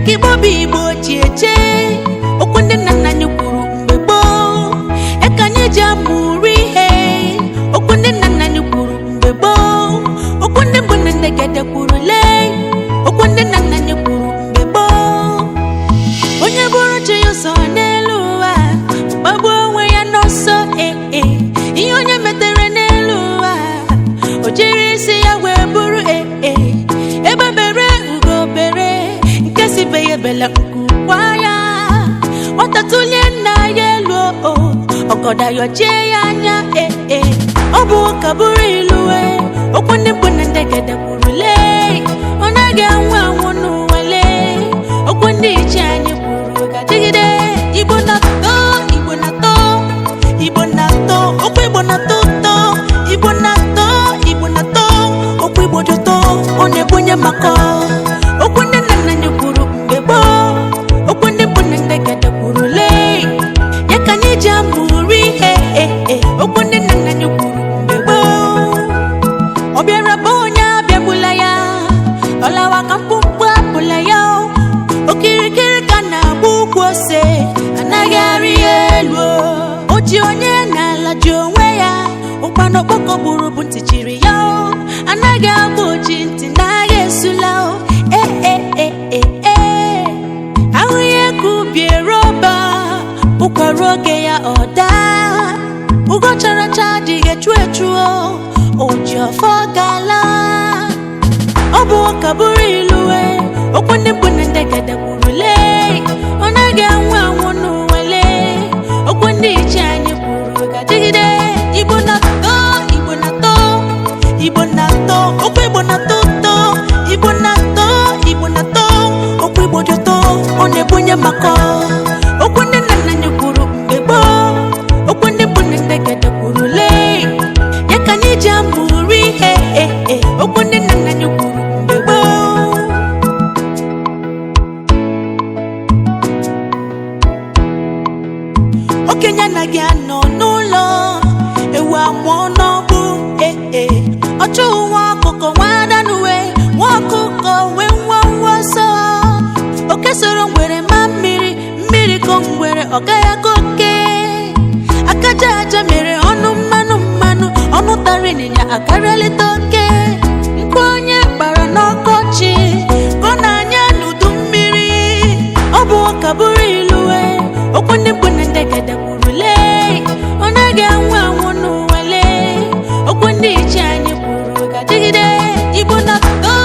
Yaki bobi bo cheche okunde nana nyukuru mbebo ekanye jamuri he okunde nana nyukuru mbebo okunde bonende gede kurule okunde nana nyukuru mbebo onye buru chiyo so neluwa babu onwe ya no so iyo onye metere neluwa ojiri isi ya we buru ebe bere ugo bere nkesi beye bela kukwaya watatulie na yelo okoda yoche yanya obu kaburu iluwe okwende bonende gede kurule onage anwa wonu wale okwende ichanye kuru gadigide ibonato okwibonato ibonato okwibojoto onebonye mako okwende nana nyukuru mbebo okwende bonende gede kurule yakanye jamuri okwende nana nyukuru mbebo obiara bonya biabulaya olawa kampumpa bulaya okirikiri kana bukwose anagari elo oji onye na la jonwe ya upano boko buru bunti chiri yo anaga boji ntina yesula ahuye kubie roba ukwaroge ya oda ugo chara chaji gechuechuo ojo fogala obu kaburi luwe okwende bonende gede kurule onage anwa wonu wale okwende ichanye kuru gadigide ibonato okwibonato okwibojoto onebonye mako okwende nana nyukuru mbebo okwende bonende gede kurule yakanye jamuri okwende nana nyukuru mbebo okenya na giano nulo ewa mwono bu ochu wakoko wadanuwe wakoko we nwaso okesoro ngwere mmiri ko ngwere ogaya koke akajaja mere onu manu onu tarininya akarele toke nkonye bara n'okochi konanya nudu mmiri obu kaburu iluwe okwende bonende gede kurule onage anwa wonu wale okwende ichanye kuru gadigide ibonato